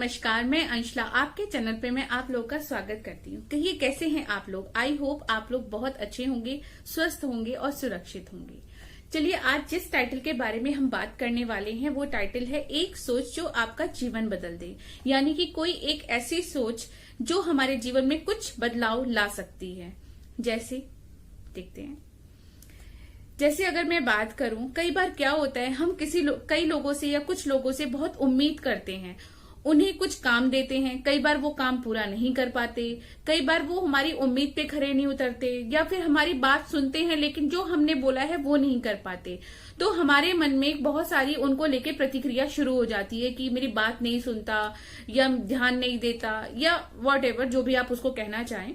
नमस्कार, मैं अंशला आपके चैनल पे मैं आप लोग का स्वागत करती हूँ। कहिए कैसे हैं आप लोग। आई होप आप लोग बहुत अच्छे होंगे, स्वस्थ होंगे और सुरक्षित होंगे। चलिए आज जिस टाइटल के बारे में हम बात करने वाले हैं वो टाइटल है एक सोच जो आपका जीवन बदल दे। यानी कि कोई एक ऐसी सोच जो हमारे जीवन में कुछ बदलाव ला सकती है। जैसे देखते हैं, जैसे अगर मैं बात करूं, कई बार क्या होता है हम कई लोगों से या कुछ लोगों से बहुत उम्मीद करते हैं, उन्हें कुछ काम देते हैं, कई बार वो काम पूरा नहीं कर पाते, कई बार वो हमारी उम्मीद पे खरे नहीं उतरते या फिर हमारी बात सुनते हैं लेकिन जो हमने बोला है वो नहीं कर पाते। तो हमारे मन में बहुत सारी उनको लेके प्रतिक्रिया शुरू हो जाती है कि मेरी बात नहीं सुनता या ध्यान नहीं देता या वॉट जो भी आप उसको कहना चाहें।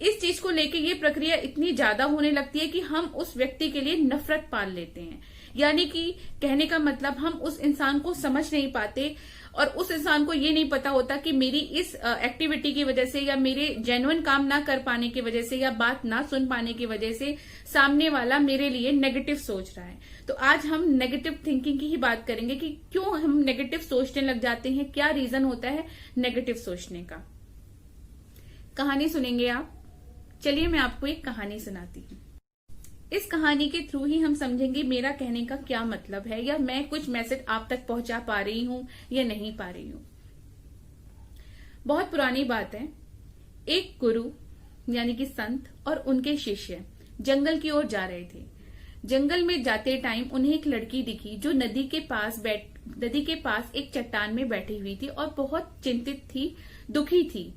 इस चीज को लेके ये प्रक्रिया इतनी ज्यादा होने लगती है कि हम उस व्यक्ति के लिए नफरत पाल लेते हैं। यानी कि कहने का मतलब हम उस इंसान को समझ नहीं पाते और उस इंसान को ये नहीं पता होता कि मेरी इस एक्टिविटी की वजह से या मेरे जेन्युइन काम ना कर पाने की वजह से या बात ना सुन पाने की वजह से सामने वाला मेरे लिए नेगेटिव सोच रहा है। तो आज हम नेगेटिव थिंकिंग की ही बात करेंगे कि क्यों हम नेगेटिव सोचने लग जाते हैं, क्या रीजन होता है नेगेटिव सोचने का। कहानी सुनेंगे आप। चलिए मैं आपको एक कहानी सुनाती हूँ। इस कहानी के थ्रू ही हम समझेंगे मेरा कहने का क्या मतलब है या मैं कुछ मैसेज आप तक पहुंचा पा रही हूं या नहीं पा रही हूं। बहुत पुरानी बात है। एक गुरु यानी कि संत और उनके शिष्य जंगल की ओर जा रहे थे। जंगल में जाते टाइम उन्हें एक लड़की दिखी जो नदी के पास एक चट्टान में बैठी हुई थी और बहुत चिंतित थी, दुखी थी।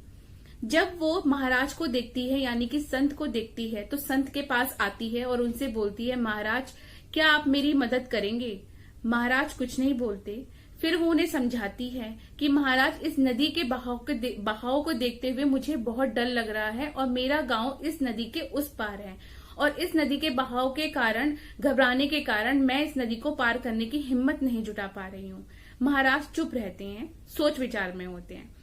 जब वो महाराज को देखती है यानी कि संत को देखती है तो संत के पास आती है और उनसे बोलती है, महाराज क्या आप मेरी मदद करेंगे। महाराज कुछ नहीं बोलते। फिर वो उन्हें समझाती है कि महाराज इस नदी के बहाव को देखते हुए मुझे बहुत डर लग रहा है और मेरा गांव इस नदी के उस पार है और इस नदी के बहाव के कारण, घबराने के कारण मैं इस नदी को पार करने की हिम्मत नहीं जुटा पा रही हूँ। महाराज चुप रहते हैं, सोच विचार में होते हैं।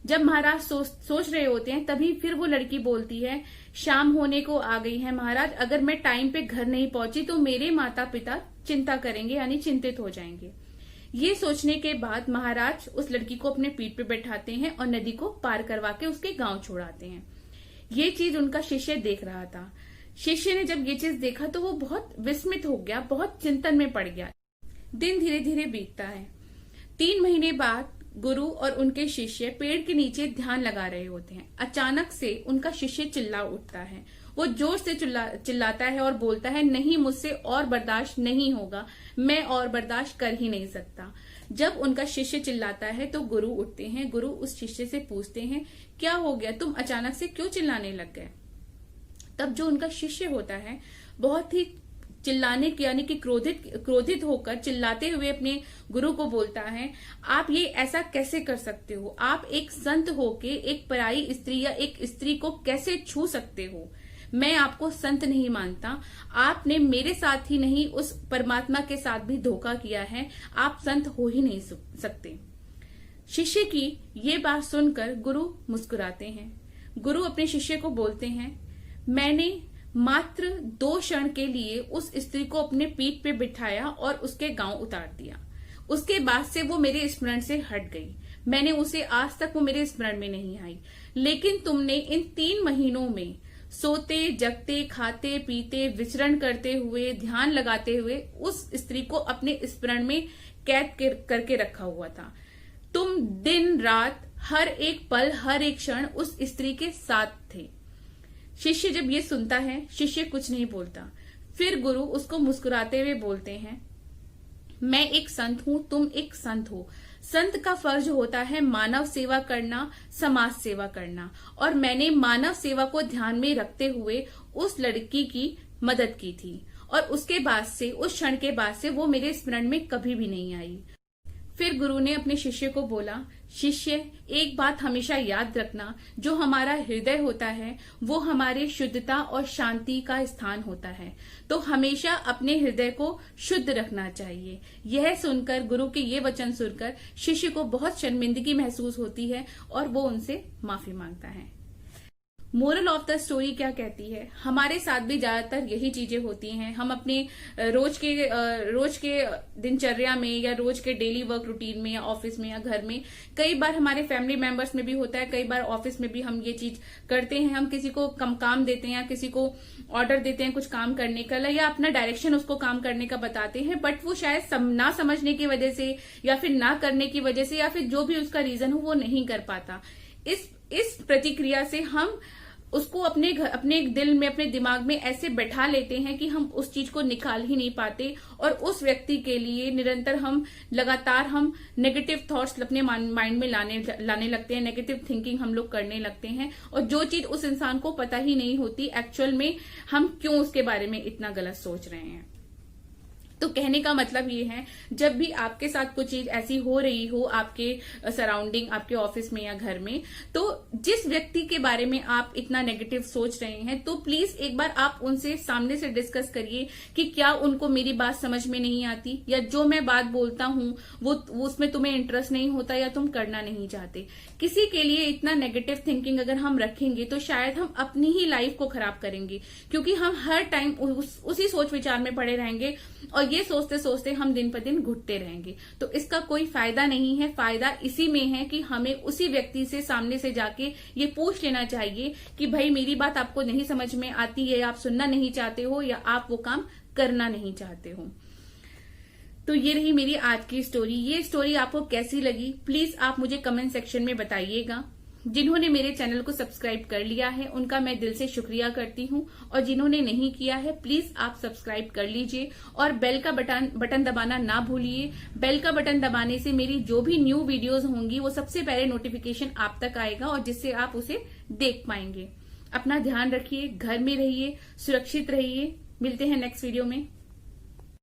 जब महाराज सोच रहे होते हैं तभी फिर वो लड़की बोलती है, शाम होने को आ गई है महाराज, अगर मैं टाइम पे घर नहीं पहुंची तो मेरे माता पिता चिंता करेंगे यानी चिंतित हो जाएंगे। ये सोचने के बाद महाराज उस लड़की को अपने पीठ पे बैठाते हैं और नदी को पार करवा के उसके गांव छोड़ाते हैं। ये चीज उनका शिष्य देख रहा था। शिष्य ने जब ये चीज देखा तो वो बहुत विस्मित हो गया, बहुत चिंतन में पड़ गया। दिन धीरे धीरे बीतता है। 3 महीने बाद गुरु और उनके शिष्य पेड़ के नीचे ध्यान लगा रहे होते हैं। अचानक से उनका शिष्य चिल्ला उठता है। वो जोर से चिल्लाता है और बोलता है, नहीं मुझसे और बर्दाश्त नहीं होगा, मैं और बर्दाश्त कर ही नहीं सकता। जब उनका शिष्य चिल्लाता है तो गुरु उठते हैं। गुरु उस शिष्य से पूछते हैं, क्या हो गया, तुम अचानक से क्यों चिल्लाने लग गए। तब जो उनका शिष्य होता है बहुत ही चिल्लाने की यानी कि क्रोधित होकर चिल्लाते हुए अपने गुरु को बोलता है, आप ये ऐसा कैसे कर सकते हो, आप एक संत होके एक पराई स्त्री या एक स्त्री को कैसे छू सकते हो। मैं आपको संत नहीं मानता। आपने मेरे साथ ही नहीं उस परमात्मा के साथ भी धोखा किया है, आप संत हो ही नहीं सकते। शिष्य की ये बात सुनकर गुरु मुस्कुराते हैं। गुरु अपने शिष्य को बोलते हैं, मैंने मात्र 2 क्षण के लिए उस स्त्री को अपने पीठ पे बिठाया और उसके गांव उतार दिया। उसके बाद से वो मेरे स्मरण से हट गई। मैंने उसे आज तक वो मेरे स्मरण में नहीं आई। लेकिन तुमने इन 3 महीनों में सोते जगते खाते पीते विचरण करते हुए ध्यान लगाते हुए उस स्त्री को अपने स्मरण में कैद करके रखा हुआ था। तुम दिन रात हर एक पल हर एक क्षण उस स्त्री के साथ थे। शिष्य जब ये सुनता है, शिष्य कुछ नहीं बोलता। फिर गुरु उसको मुस्कुराते हुए बोलते हैं, मैं एक संत हूं, तुम एक संत हो। संत का फर्ज होता है मानव सेवा करना, समाज सेवा करना, और मैंने मानव सेवा को ध्यान में रखते हुए उस लड़की की मदद की थी और उसके बाद से, उस क्षण के बाद से वो मेरे स्मरण में कभी भी नहीं आई। फिर गुरु ने अपने शिष्य को बोला, शिष्य एक बात हमेशा याद रखना, जो हमारा हृदय होता है वो हमारे शुद्धता और शांति का स्थान होता है, तो हमेशा अपने हृदय को शुद्ध रखना चाहिए। यह सुनकर, गुरु के ये वचन सुनकर शिष्य को बहुत शर्मिंदगी महसूस होती है और वो उनसे माफी मांगता है। मोरल ऑफ द स्टोरी क्या कहती है, हमारे साथ भी ज्यादातर यही चीजें होती हैं। हम अपने रोज के दिनचर्या में या रोज के डेली वर्क रूटीन में या ऑफिस में या घर में, कई बार हमारे फैमिली मेंबर्स में भी होता है, कई बार ऑफिस में भी हम ये चीज करते हैं। हम किसी को काम देते हैं या किसी को ऑर्डर देते हैं कुछ काम करने का, या अपना डायरेक्शन उसको काम करने का बताते हैं, बट वो शायद ना समझने की वजह से या फिर ना करने की वजह से या फिर जो भी उसका रीजन हो वो नहीं कर पाता। इस प्रतिक्रिया से हम उसको अपने दिल में, अपने दिमाग में ऐसे बैठा लेते हैं कि हम उस चीज को निकाल ही नहीं पाते, और उस व्यक्ति के लिए निरंतर लगातार हम नेगेटिव थॉट्स अपने माइंड में लाने लगते हैं, नेगेटिव थिंकिंग हम लोग करने लगते हैं, और जो चीज उस इंसान को पता ही नहीं होती एक्चुअल में हम क्यों उसके बारे में इतना गलत सोच रहे हैं। तो कहने का मतलब ये है, जब भी आपके साथ कुछ चीज ऐसी हो रही हो आपके सराउंडिंग, आपके ऑफिस में या घर में, तो जिस व्यक्ति के बारे में आप इतना नेगेटिव सोच रहे हैं, तो प्लीज एक बार आप उनसे सामने से डिस्कस करिए कि क्या उनको मेरी बात समझ में नहीं आती, या जो मैं बात बोलता हूं वो उसमें तुम्हें इंटरेस्ट नहीं होता, या तुम करना नहीं चाहते। किसी के लिए इतना नेगेटिव थिंकिंग अगर हम रखेंगे तो शायद हम अपनी ही लाइफ को खराब करेंगे, क्योंकि हम हर टाइम उसी सोच विचार में पड़े रहेंगे और ये सोचते सोचते हम दिन पर दिन घुटते रहेंगे। तो इसका कोई फायदा नहीं है। फायदा इसी में है कि हमें उसी व्यक्ति से सामने से जाके ये पूछ लेना चाहिए कि भाई मेरी बात आपको नहीं समझ में आती है, आप सुनना नहीं चाहते हो, या आप वो काम करना नहीं चाहते हो। तो ये रही मेरी आज की स्टोरी। ये स्टोरी आपको कैसी लगी प्लीज आप मुझे कमेंट सेक्शन में बताइएगा। जिन्होंने मेरे चैनल को सब्सक्राइब कर लिया है उनका मैं दिल से शुक्रिया करती हूँ, और जिन्होंने नहीं किया है प्लीज आप सब्सक्राइब कर लीजिए और बेल का बटन दबाना ना भूलिए। बेल का बटन दबाने से मेरी जो भी न्यू वीडियोस होंगी वो सबसे पहले नोटिफिकेशन आप तक आएगा, और जिससे आप उसे देख पाएंगे। अपना ध्यान रखिए, घर में रहिए, सुरक्षित रहिए। मिलते हैं नेक्स्ट वीडियो में।